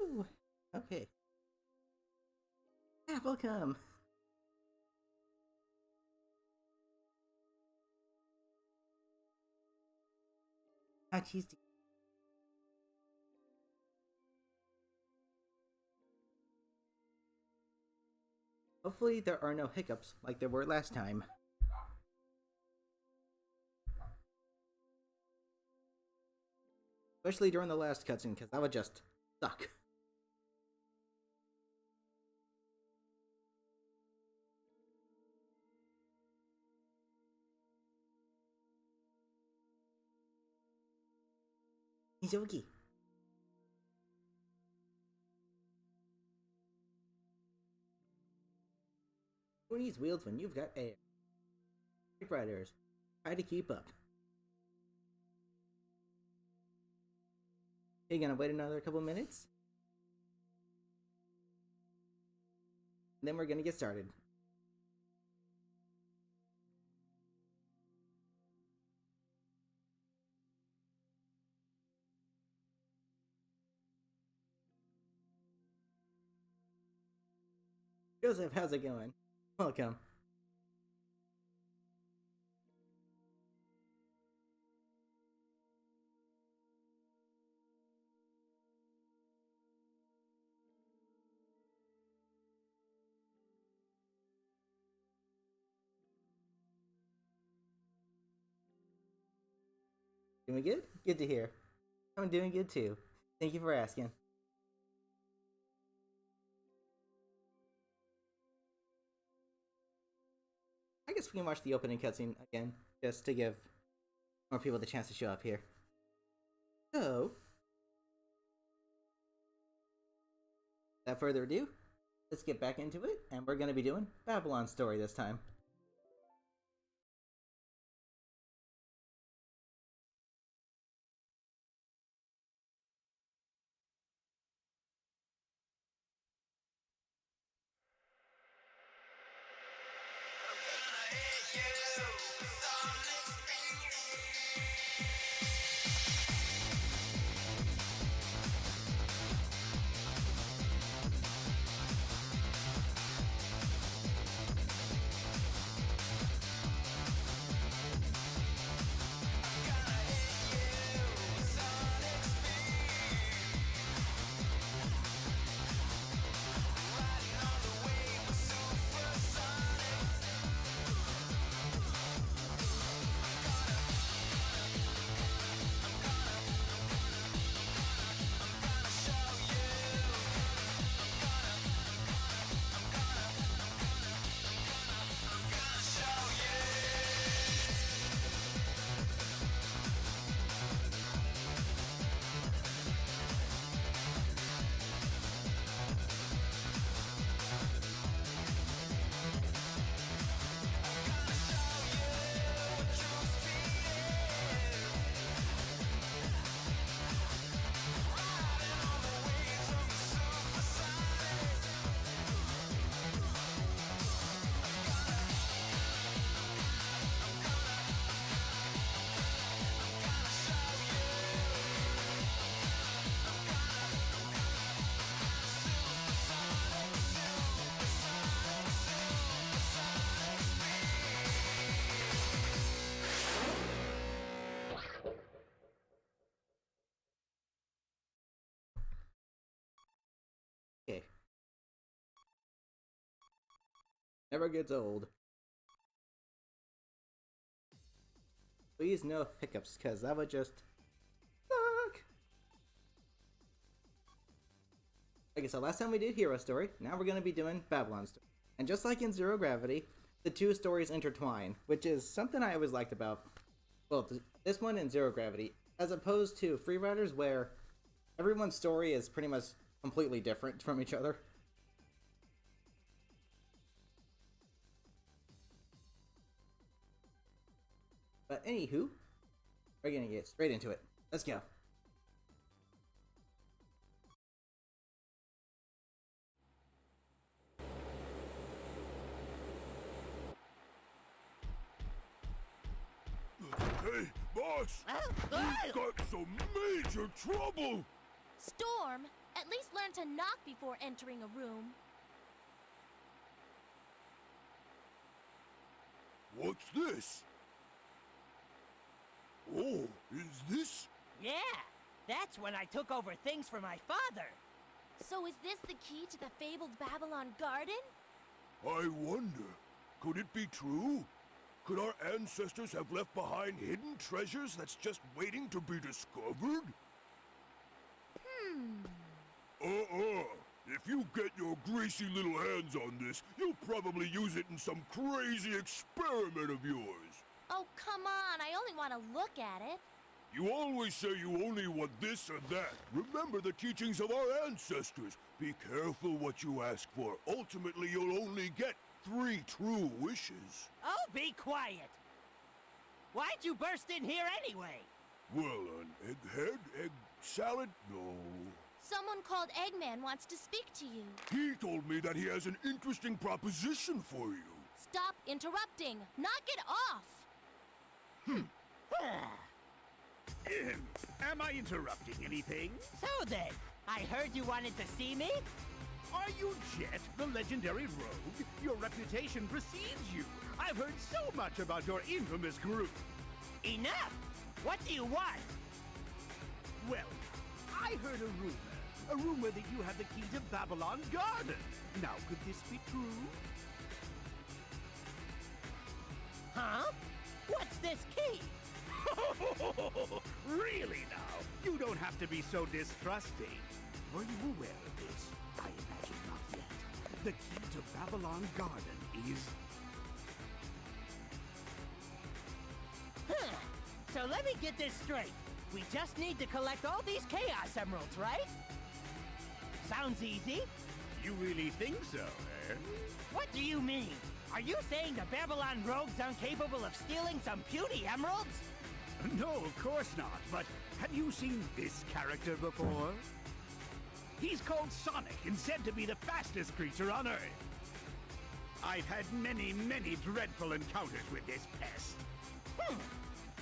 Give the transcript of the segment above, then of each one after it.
Woo! Okay. Yeah, welcome. How cheesy. Hopefully there are no hiccups like there were last time. Especially during the last cutscene, because that would just suck. Mizoki. Who needs wheels when you've got air? Riders, try to keep up. You gonna wait another couple minutes? And then we're gonna get started. Joseph, how's it going? Welcome. Doing good? Good to hear. I'm doing good too. Thank you for asking. I guess we can watch the opening cutscene again, just to give more people the chance to show up here. So, without further ado, let's get back into it, and we're going to be doing Babylon's story this time. Okay. Never gets old. Please no hiccups, because that would just suck. Okay, so last time we did Hero Story, now we're going to be doing Babylon Story. And just like in Zero Gravity, the two stories intertwine, which is something I always liked about, well, this one and Zero Gravity, as opposed to Free Riders, where everyone's story is pretty much completely different from each other. But anywho, we're gonna get straight into it. Let's go. Hey, boss! We've got some major trouble! Storm? At least learn to knock before entering a room. What's this? Oh, is this? Yeah, that's when I took over things for my father. So is this the key to the fabled Babylon Garden? I wonder, could it be true? Could our ancestors have left behind hidden treasures that's just waiting to be discovered? If you get your greasy little hands on this, you'll probably use it in some crazy experiment of yours. Oh, come on. I only want to look at it. You always say you only want this or that. Remember the teachings of our ancestors. Be careful what you ask for. Ultimately, you'll only get 3 true wishes. Oh, be quiet. Why'd you burst in here anyway? Well, an egghead? Egg salad? No. Someone called Eggman wants to speak to you. He told me that he has an interesting proposition for you. Stop interrupting. Knock it off. Am I interrupting anything? So then, I heard you wanted to see me? Are you Jet, the legendary rogue? Your reputation precedes you. I've heard so much about your infamous group. Enough! What do you want? Well, I heard a rumor that you have the key to Babylon Garden. Now, could this be true? Huh? What's this key? Really now? You don't have to be so distrusting. Were you aware of this? I imagine not yet. The key to Babylon Garden is... Huh. So let me get this straight. We just need to collect all these Chaos Emeralds, right? Sounds easy. You really think so, eh? What do you mean? Are you saying the Babylon rogues incapable of stealing some puny emeralds? No, of course not, but have you seen this character before? He's called Sonic and said to be the fastest creature on Earth. I've had many, many dreadful encounters with this pest.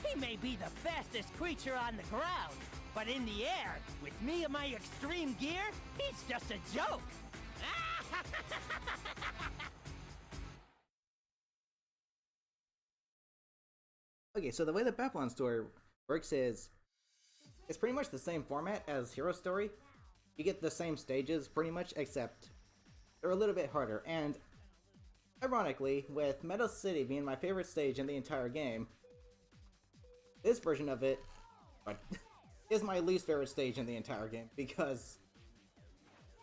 He may be the fastest creature on the ground, but in the air, with me and my extreme gear, he's just a joke. Okay, so the way the Babylon story works is it's pretty much the same format as Hero Story. You get the same stages pretty much, except they're a little bit harder. And ironically, with Metal City being my favorite stage in the entire game, this version of it is my least favorite stage in the entire game because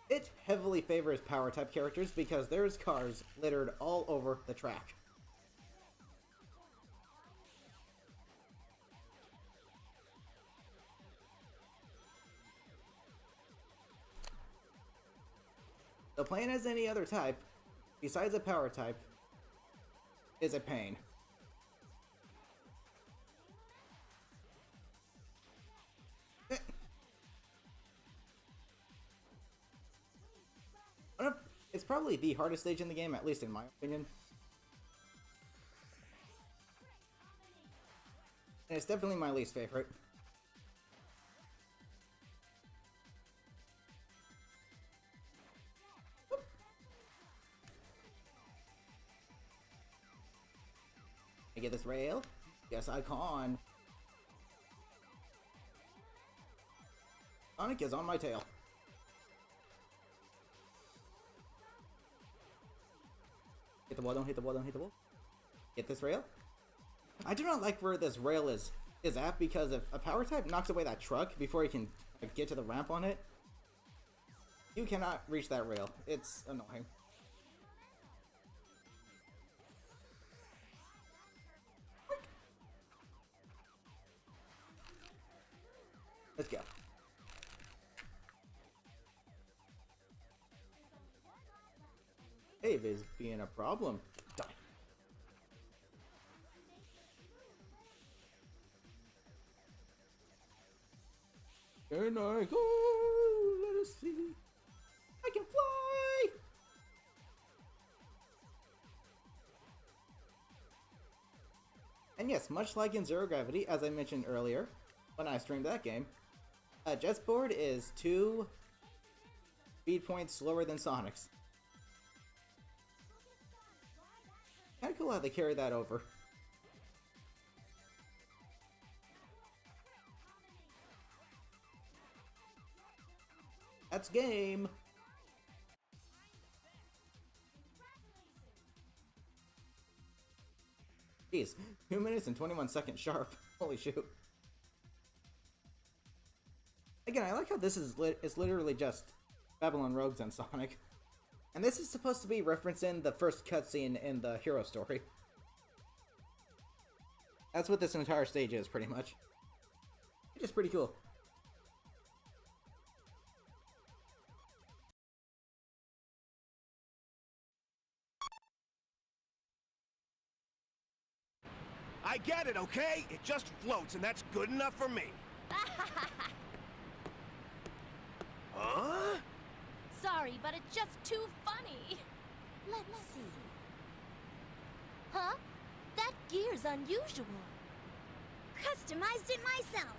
it heavily favors power type characters because there's cars littered all over the track. So playing as any other type, besides a power type, is a pain. It's probably the hardest stage in the game, at least in my opinion. And it's definitely my least favorite. I get this rail? Yes, I can. Sonic is on my tail. Hit the wall, don't hit the wall, don't hit the wall. Get this rail. I do not like where this rail is at because if a power type knocks away that truck before you can get to the ramp on it, you cannot reach that rail. It's annoying. Let's go. Hey, there's being a problem. Die. Can I go? Let us see. I can fly! And yes, much like in Zero Gravity, as I mentioned earlier, when I streamed that game, Jet's board is too speed points slower than Sonic's. Kinda cool how they carry that over. That's game! Jeez, 2 minutes and 21 seconds sharp. Holy shoot. Again, I like how this is it's literally just Babylon Rogues and Sonic. And this is supposed to be referencing the first cutscene in the hero story. That's what this entire stage is, pretty much. Which is pretty cool. I get it, okay? It just floats, and that's good enough for me. Huh? Sorry, but it's just too funny. Let's see. Huh? That gear's unusual. Customized it myself.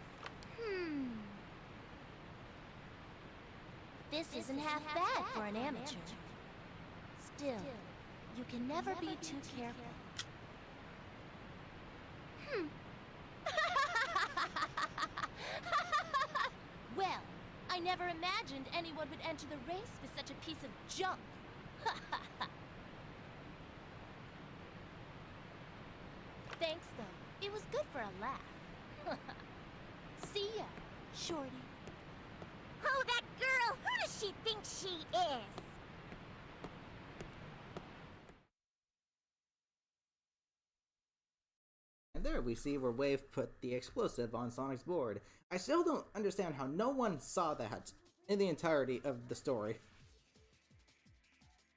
This isn't half bad for an amateur. Still, you can never be too careful. Well, I never imagined anyone would enter the race with such a piece of junk. Thanks, though. It was good for a laugh. See ya, Shorty. Oh, that girl! Who does she think she is? And there we see where Wave put the explosive on Sonic's board. I still don't understand how no one saw that in the entirety of the story.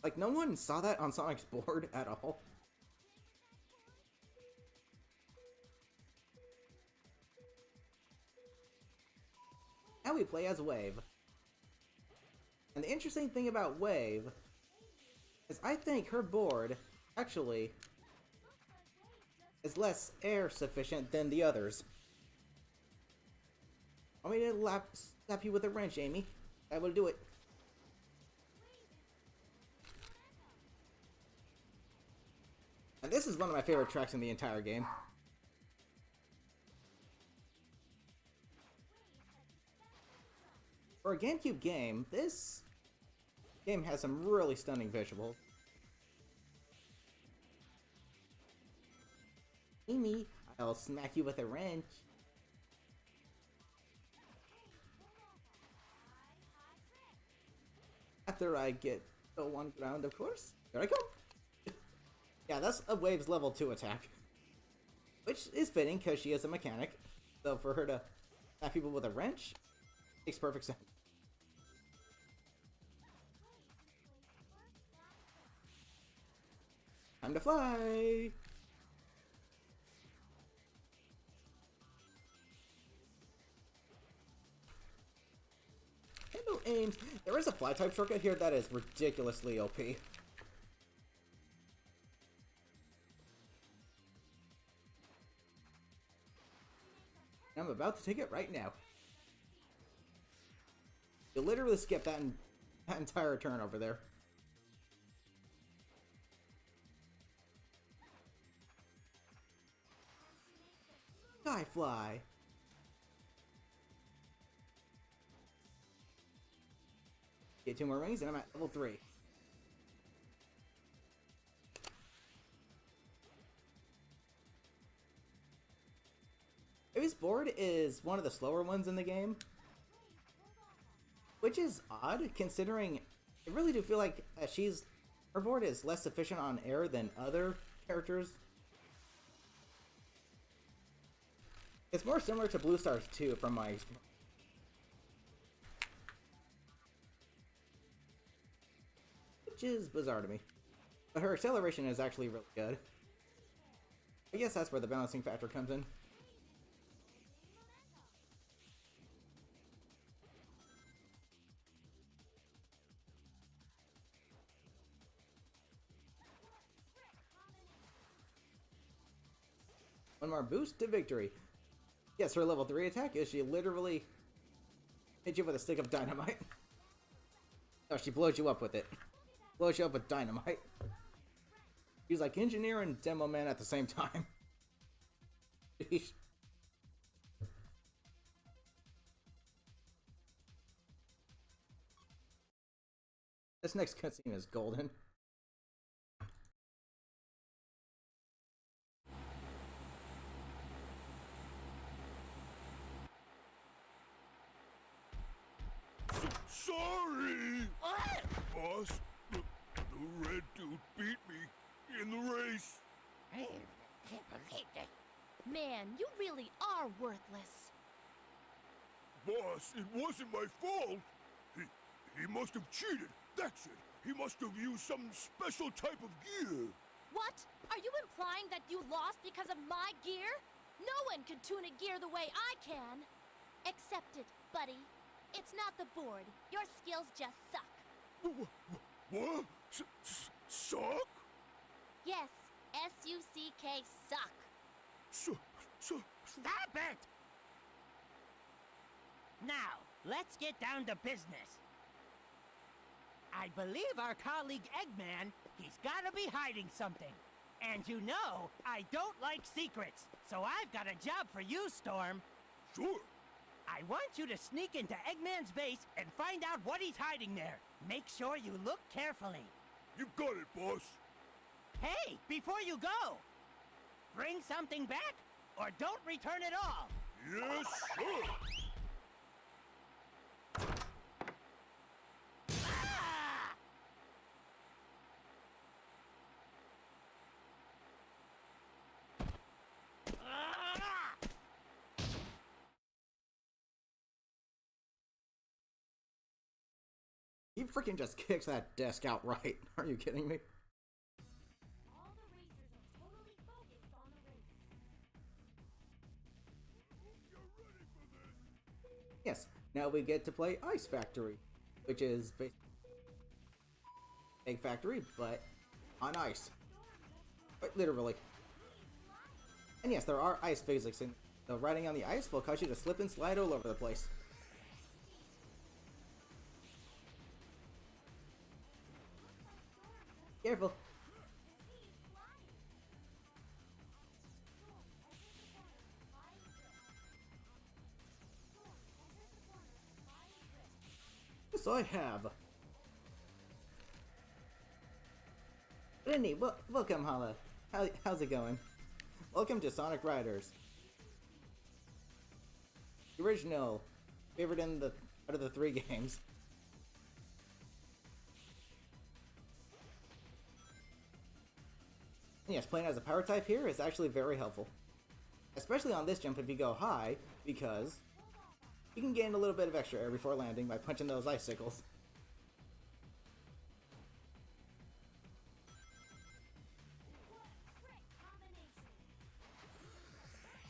Like, no one saw that on Sonic's board at all. Now we play as Wave. And the interesting thing about Wave is I think her board actually is less air sufficient than the others. Want me to slap you with a wrench, Amy? I will do it. And this is one of my favorite tracks in the entire game. For a GameCube game, this game has some really stunning visuals. Amy, I'll smack you with a wrench. After I get the one ground, of course. There I go. Yeah, that's a Wave's level 2 attack. Which is fitting, because she is a mechanic. So for her to smack people with a wrench, makes perfect sense. Time to fly! Hello, Ames. There is a fly type shortcut here that is ridiculously OP. I'm about to take it right now. You literally skip that entire turn over there. Skyfly. Get 2 more rings and I'm at level 3. Amy's board is one of the slower ones in the game. Which is odd, considering I really do feel like her board is less efficient on air than other characters. It's more similar to Blue Stars 2 from my experience. Which is bizarre to me. But her acceleration is actually really good. I guess that's where the balancing factor comes in. One more boost to victory. Yes, her level 3 attack is she literally hit you with a stick of dynamite. Oh, she blows you up with it. Blows you up with dynamite. He's like engineer and demo man at the same time. Sheesh. This next cutscene is golden. Sorry! Boss, the red dude beat me in the race. I can't believe this. Man, you really are worthless. Boss, it wasn't my fault. He must have cheated. That's it. He must have used some special type of gear. What? Are you implying that you lost because of my gear? No one can tune a gear the way I can. Accept it, buddy. It's not the board. Your skills just suck. What? Suck? Yes, S-U-C-K, suck. Stop it! Now, let's get down to business. I believe our colleague Eggman, he's gotta be hiding something. And you know, I don't like secrets, so I've got a job for you, Storm. Sure. I want you to sneak into Eggman's base and find out what he's hiding there. Make sure you look carefully. You got it, boss. Hey, before you go, bring something back or don't return at all. Yes, sir. Ah! Ah! He freaking just kicks that desk outright. Are you kidding me? All the racers are totally focused on the race. Yes, now we get to play Ice Factory, which is basically Egg Factory, but on ice. Quite literally. And yes, there are ice physics, and so riding on the ice will cause you to slip and slide all over the place. Careful. Yes, I have. Rennie, welcome, Hala. How's it going? Welcome to Sonic Riders. The original, favorite out of the 3 games. And yes, playing as a power type here is actually very helpful. Especially on this jump if you go high, because you can gain a little bit of extra air before landing by punching those icicles.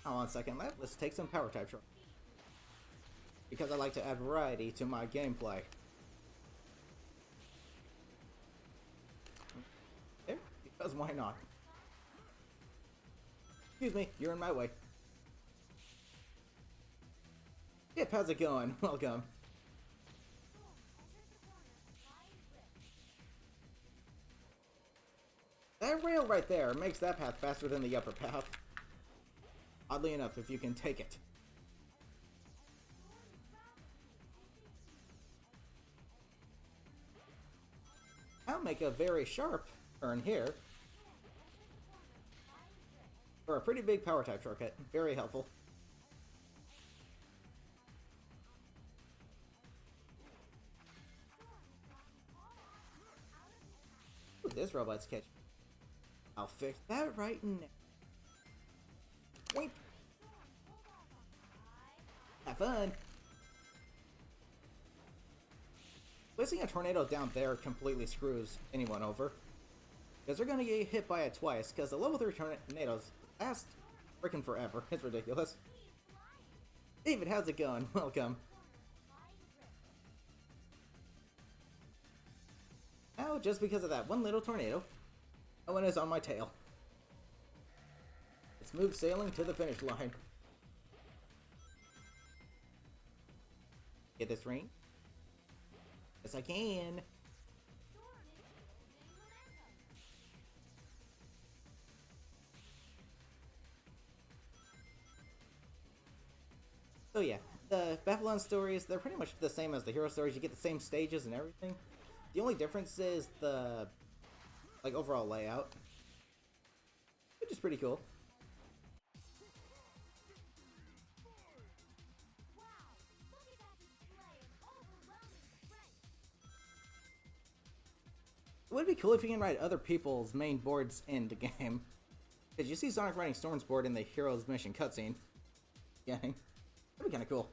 Hold on a second, let's take some power type short. Because I like to add variety to my gameplay. There, because why not? Excuse me, you're in my way. Yep, how's it going? Welcome. That rail right there makes that path faster than the upper path. Oddly enough, if you can take it. I'll make a very sharp turn here. For a pretty big power type shortcut. Very helpful. Ooh, this robot's catch. I'll fix that right now. Wait. Have fun. Placing a tornado down there completely screws anyone over. Because they're gonna get hit by it twice, because the level 3 tornadoes last freaking forever. It's ridiculous. David, how's it going? Welcome. Now, just because of that one little tornado, no one is on my tail. Smooth sailing to the finish line. Get this ring? Yes, I can. So yeah, the Babylon stories, they're pretty much the same as the hero stories. You get the same stages and everything. The only difference is the, like, overall layout, which is pretty cool. It would be cool if you can write other people's main boards in the game. Because you see Sonic writing Storm's board in the Hero's Mission cutscene. That'd be kind of cool.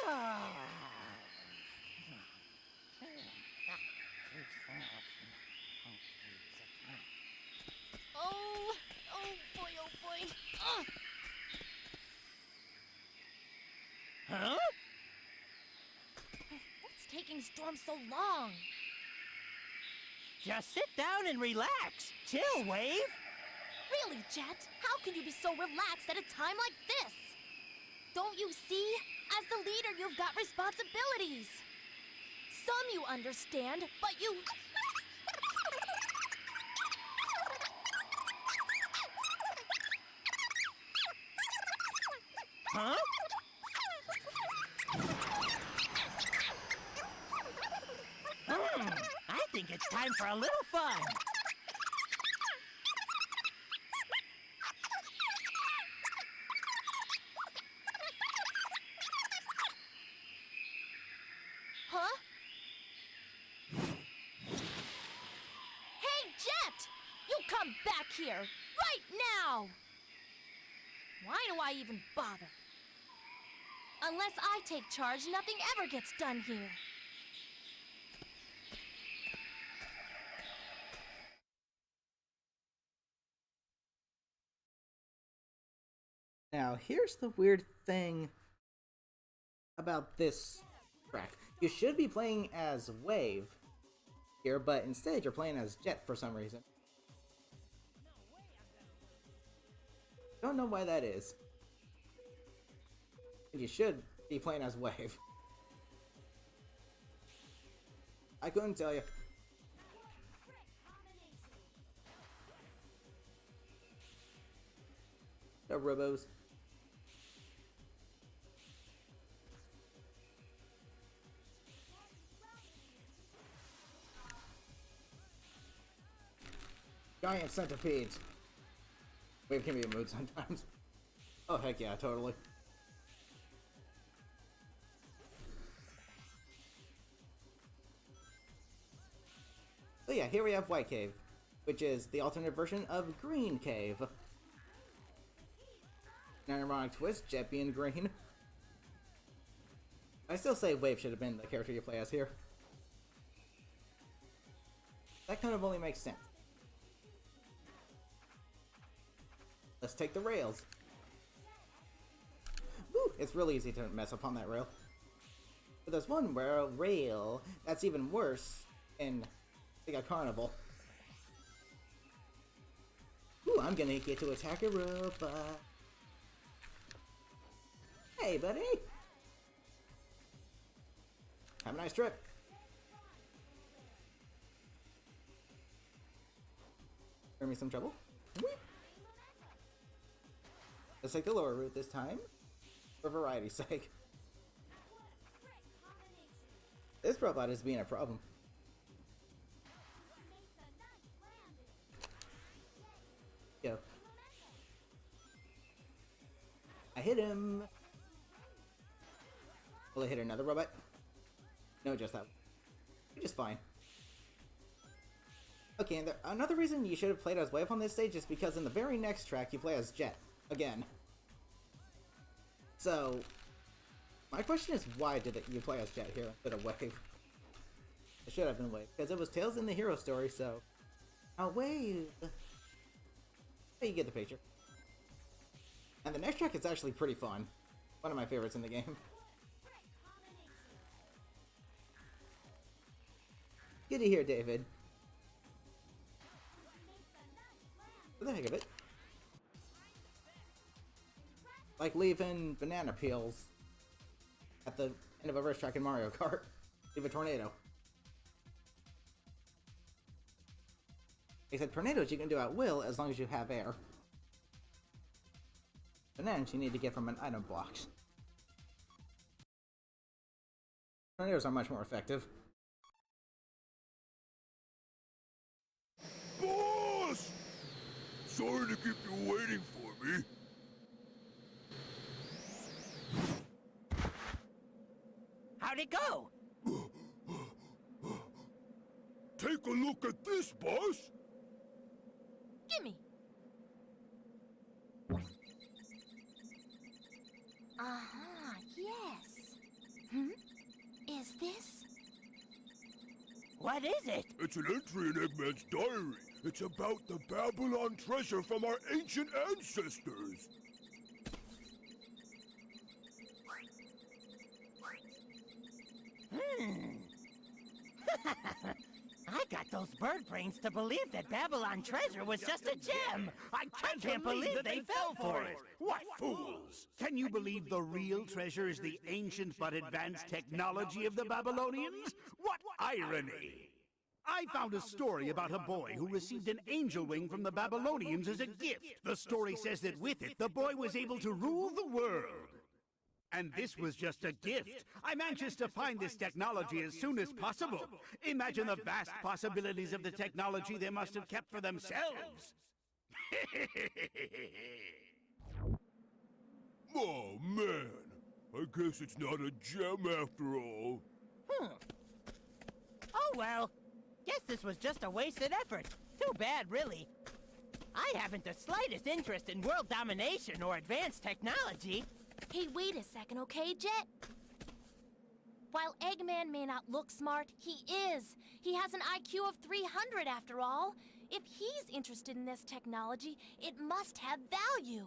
Oh boy, oh boy. Ugh. Huh? What's taking Storm so long? Just sit down and relax. Chill, Wave. Really, Jet? How can you be so relaxed at a time like this? Don't you see? As the leader, you've got responsibilities. Some you understand, but you... Huh? I think it's time for a little fun. Huh? Hey, Jet! You come back here, right now! Why do I even bother? Unless I take charge, nothing ever gets done here. Now, here's the weird thing about this track. You should be playing as Wave here, but instead you're playing as Jet for some reason. Don't know why that is. You should be playing as Wave. I couldn't tell you. The robos. Giant centipedes. Wave can be a mood sometimes. Oh heck yeah, totally. So yeah, here we have White Cave, which is the alternate version of Green Cave. An ironic twist, Jet being green. I still say Wave should have been the character you play as here. That kind of only makes sense. Let's take the rails. Woo, it's really easy to mess up on that rail. But there's one rail that's even worse in like a carnival. Ooh, I'm gonna get to attack a robot. Hey, buddy. Have a nice trip. Bring me some trouble. Whee! Let's take the lower route this time, for variety's sake. This robot is being a problem. Go. I hit him. Will I hit another robot? No, just that. You're just fine. Okay, and another reason you should have played as Wave on this stage is because in the very next track you play as Jet. Again. So, my question is, why did you play as Jet here instead of Wave? It should have been Wave, because it was Tails in the hero story, so... Now Wave! Hey, you get the picture. And the next track is actually pretty fun. One of my favorites in the game. Good to hear, David. For the heck of it. Like leaving banana peels at the end of a racetrack in Mario Kart. Leave a tornado. Except tornadoes you can do at will as long as you have air. And then you need to get from an item box. Tornadoes are much more effective. Boss! Sorry to keep you waiting for me. How'd it go? Take a look at this, boss! Gimme. Yes. Is this? What is it? It's an entry in Eggman's diary. It's about the Babylon treasure from our ancient ancestors. I got those bird brains to believe that Babylon treasure was just a gem. I can't believe that they fell for it. What fools! Can you believe the real treasure is the ancient but advanced technology of the Babylonians? What irony! I found a story about a boy who received an angel wing from the Babylonians as a gift. The story says that with it, the boy was able to rule the world. And this was just a gift. I'm anxious to find this technology as soon as possible. Imagine the vast possibilities of the technology they must have kept for themselves. Oh, man. I guess it's not a gem after all. Oh well. Guess this was just a wasted effort. Too bad, really. I haven't the slightest interest in world domination or advanced technology. Hey, wait a second, okay, Jet? While Eggman may not look smart, he is. He has an IQ of 300 after all. If he's interested in this technology, it must have value.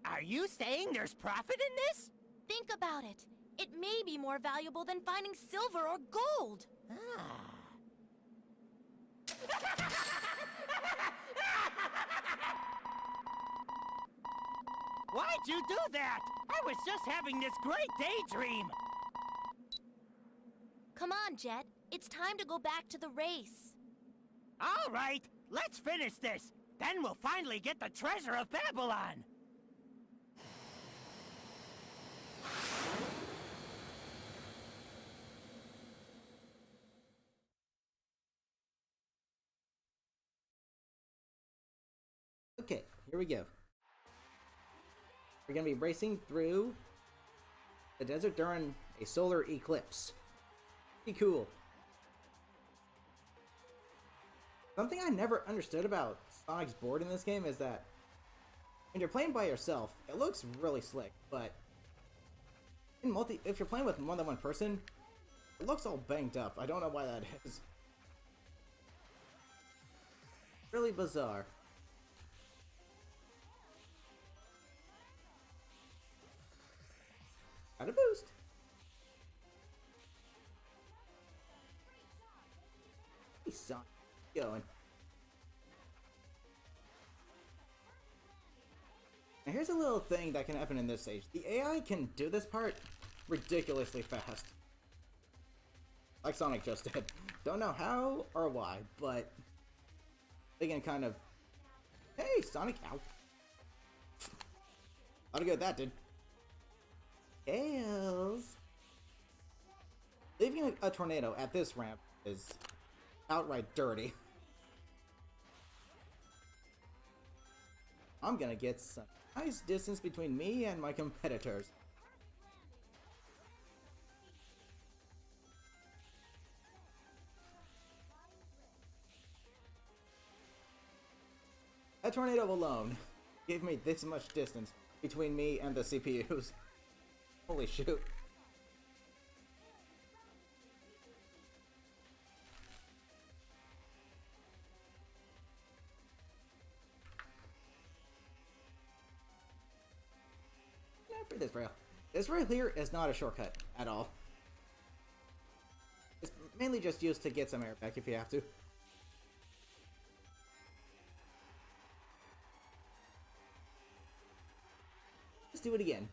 Are you saying there's profit in this? Think about it. It may be more valuable than finding silver or gold. Why'd you do that? I was just having this great daydream. Come on, Jet. It's time to go back to the race. All right, let's finish this. Then we'll finally get the treasure of Babylon. Okay, here we go. We're gonna be racing through the desert during a solar eclipse. Pretty cool. Something I never understood about Sonic's board in this game is that when you're playing by yourself, it looks really slick, but if you're playing with more than one person, it looks all banged up. I don't know why that is. Really bizarre. Got a boost. Hey, Sonic, going. Now here's a little thing that can happen in this stage. The AI can do this part ridiculously fast. Like Sonic just did. Don't know how or why, but they can kind of... Hey, Sonic, ow. Lot of good that did. Tails. Leaving a tornado at this ramp is outright dirty. I'm gonna get some nice distance between me and my competitors. That tornado alone gave me this much distance between me and the CPUs. Holy shoot. For this rail. This rail here is not a shortcut at all. It's mainly just used to get some air back if you have to. Let's do it again.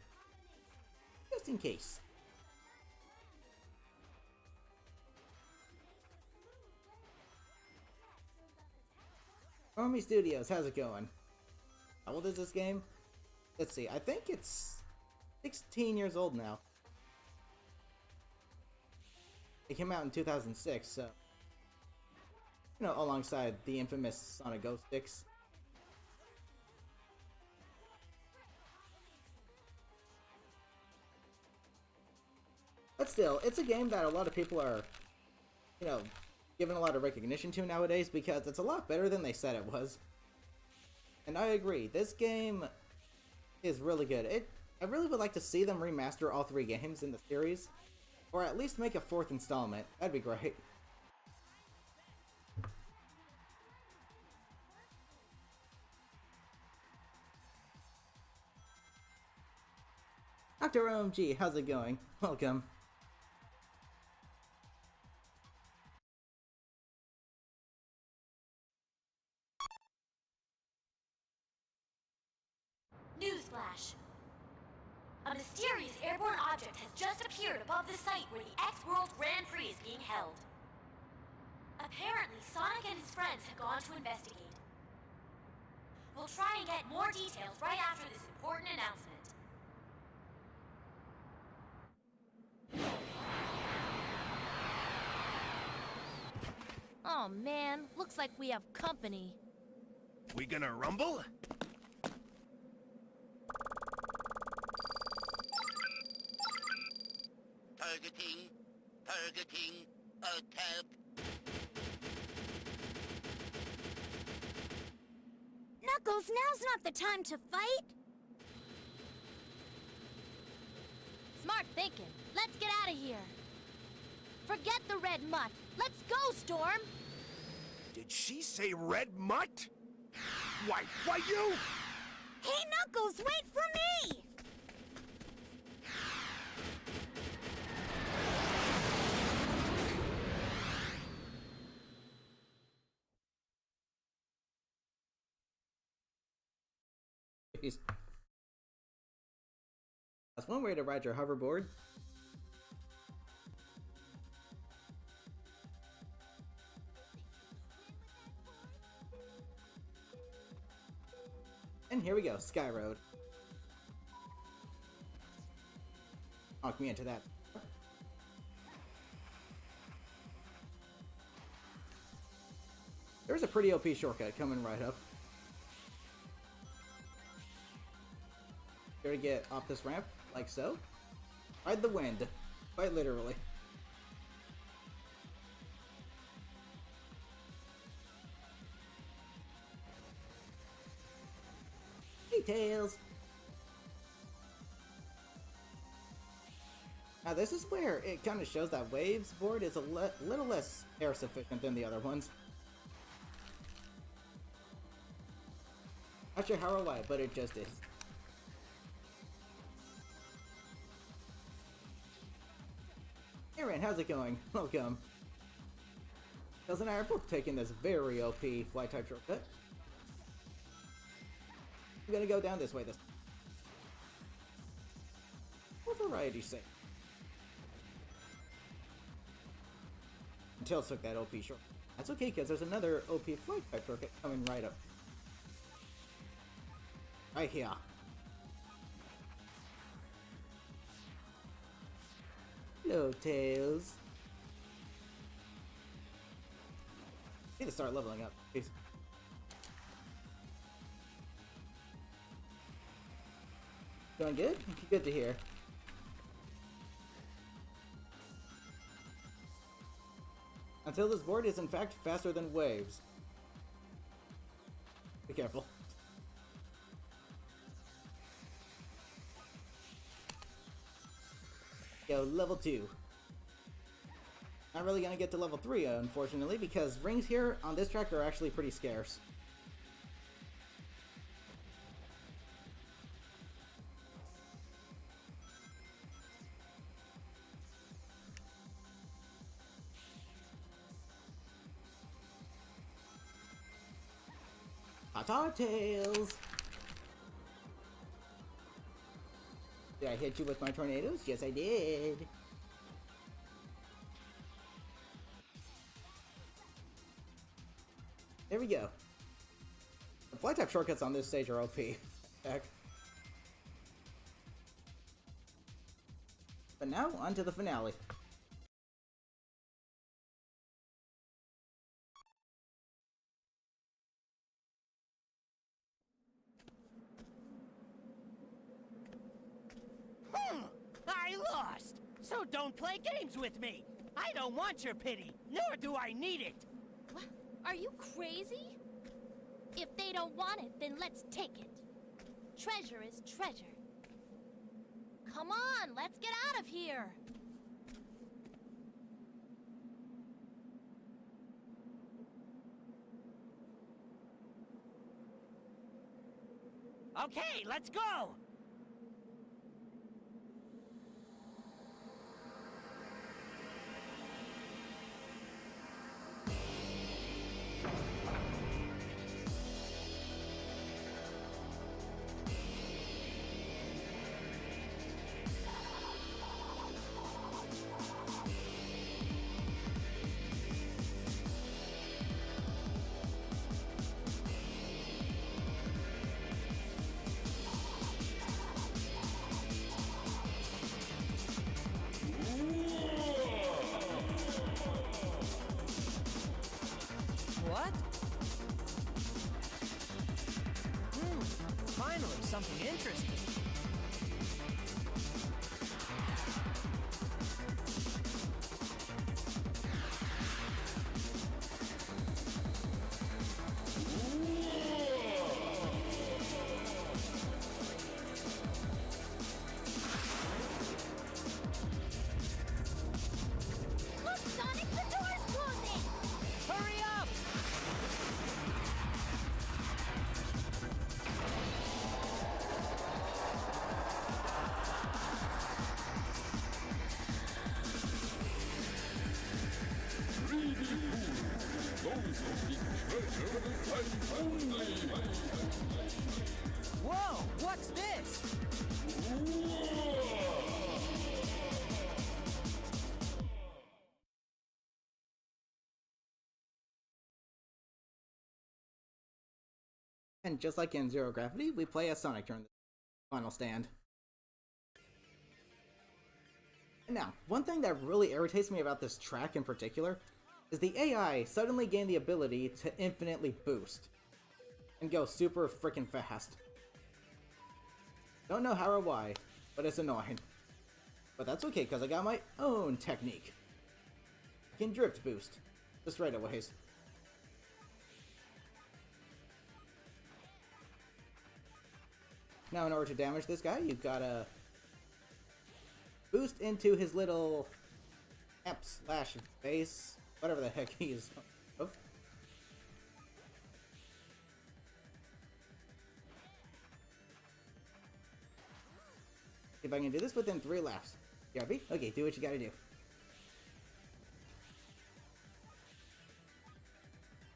Just in case. Army Studios, how's it going? How old is this game? Let's see, I think it's 16 years old now. It came out in 2006, so... You know, alongside the infamous Sonic Ghost sticks. But still, it's a game that a lot of people are, you know, giving a lot of recognition to nowadays because it's a lot better than they said it was. And I agree, this game is really good. I really would like to see them remaster all 3 games in the series, or at least make a 4th installment. That'd be great. Dr. OMG, how's it going? Welcome. Newsflash. A mysterious airborne object has just appeared above the site where the X-World Grand Prix is being held. Apparently, Sonic and his friends have gone to investigate. We'll try and get more details right after this important announcement. Oh man, looks like we have company. We gonna rumble? Targeting, attack. Knuckles, now's not the time to fight. Smart thinking. Let's get out of here. Forget the red mutt. Let's go, Storm! Did she say red mutt? Why you? Hey, Knuckles, wait for me! Jeez. That's one way to ride your hoverboard. And here we go, Sky Road. Knock me into that. There's a pretty OP shortcut coming right up. Here to get off this ramp, like so. Ride the wind, quite literally. Tails. Now this is where it kind of shows that Waves board is a little less air sufficient than the other ones. Not sure how or why, but it just is. Aaron, how's it going? Welcome. Tails and I are both taking this very OP fly type shortcut. I'm gonna go down this way this time. For variety's sake. Tails took that OP short. That's okay, because there's another OP flight type shortcut coming right up. Right here. Hello, Tails. Need to start leveling up, please. Going good? Good to hear. Until this board is in fact faster than Waves. Be careful. Go, level 2. Not really gonna get to level 3, unfortunately, because rings here on this track are actually pretty scarce. Hot Tails! Did I hit you with my tornadoes? Yes, I did. There we go. The fly type shortcuts on this stage are OP. Heck. But now, on to the finale. I lost! So don't play games with me! I don't want your pity, nor do I need it! What? Are you crazy? If they don't want it, then let's take it. Treasure is treasure. Come on, let's get out of here! Okay, let's go! What? Finally, something interesting. Look, Sonic, the door's closing! Hurry up! Whoa, what's this? And just like in Zero Gravity, we play as Sonic during the final stand. Now, one thing that really irritates me about this track in particular is the AI suddenly gained the ability to infinitely boost and go super freaking fast. Don't know how or why, but it's annoying. But that's okay, because I got my own technique. I can drift boost the straightaways. Now, in order to damage this guy, you've gotta boost into his little amp slash base, whatever the heck he's of. If I can do this within 3 laps. Garby? Okay, do what you gotta do.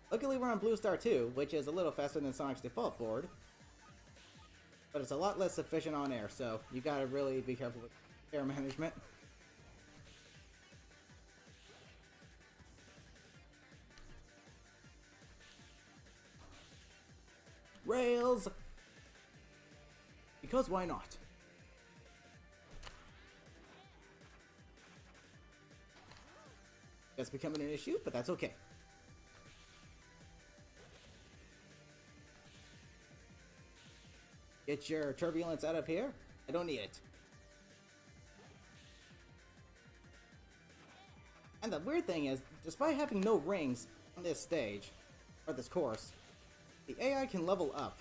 Luckily we're on Blue Star 2, which is a little faster than Sonic's default board. But it's a lot less efficient on air, so you gotta really be careful with air management. Rails! Because why not? That's becoming an issue, but that's okay. Get your turbulence out of here. I don't need it. And the weird thing is, despite having no rings on this stage, or this course, the AI can level up.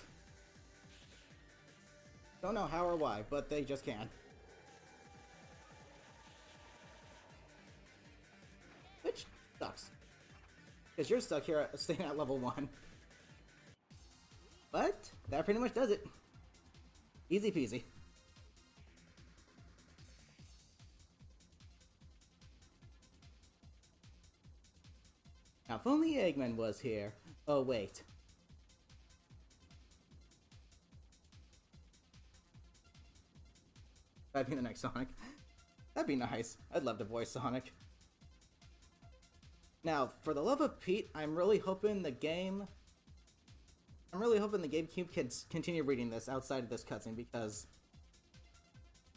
Don't know how or why, but they just can. Which sucks. Because you're stuck here staying at level 1. But that pretty much does it. Easy peasy. Now if only Eggman was here. Oh wait. That'd be the next Sonic. That'd be nice. I'd love to voice Sonic. Now, for the love of Pete, I'm really hoping the game I'm really hoping the GameCube can continue reading this outside of this cutscene, because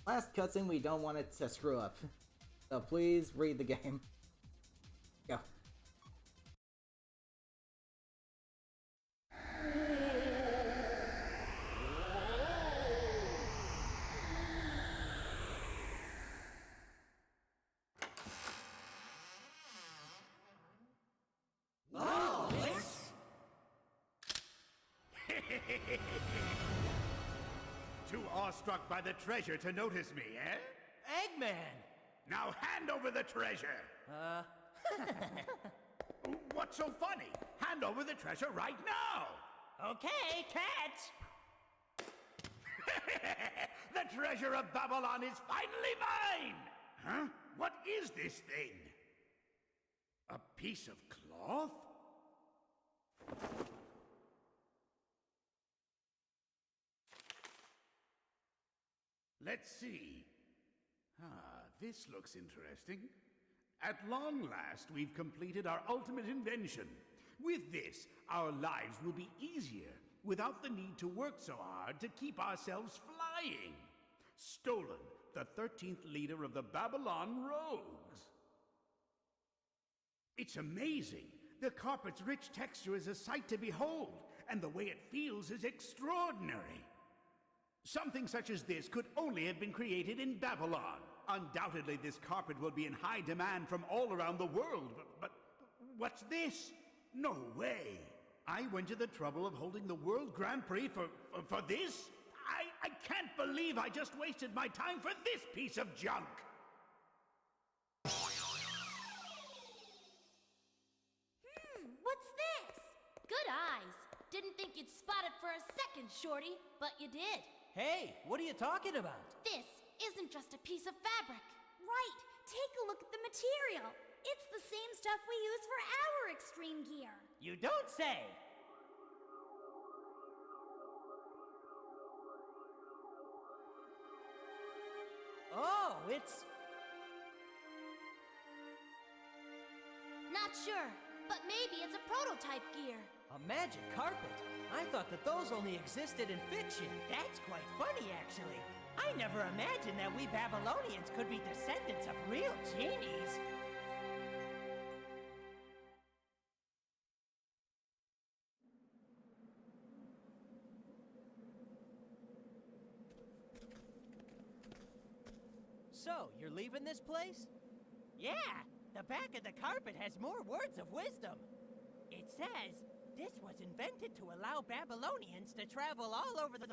last cutscene we don't want it to screw up. So please read the game. Go. Too awestruck by the treasure to notice me, eh? Eggman! Now hand over the treasure! What's so funny? Hand over the treasure right now! Okay, catch! The treasure of Babylon is finally mine! Huh? What is this thing? A piece of cloth? Let's see. This looks interesting. At long last, we've completed our ultimate invention. With this, our lives will be easier, without the need to work so hard to keep ourselves flying. Stolen, the 13th leader of the Babylon Rogues. It's amazing. The carpet's rich texture is a sight to behold, and the way it feels is extraordinary. Something such as this could only have been created in Babylon. Undoubtedly, this carpet will be in high demand from all around the world, but what's this? No way! I went to the trouble of holding the World Grand Prix for this? I can't believe I just wasted my time for this piece of junk! What's this? Good eyes. Didn't think you'd spot it for a second, Shorty, but you did. Hey, what are you talking about? This isn't just a piece of fabric. Right. Take a look at the material. It's the same stuff we use for our extreme gear. You don't say! Oh, it's... Not sure, but maybe it's a prototype gear. a magic carpet. I thought that those only existed in fiction. That's quite funny, actually. I never imagined that we Babylonians could be descendants of real genies. So, you're leaving this place? Yeah! The back of the carpet has more words of wisdom. It says, this was invented to allow Babylonians to travel all over the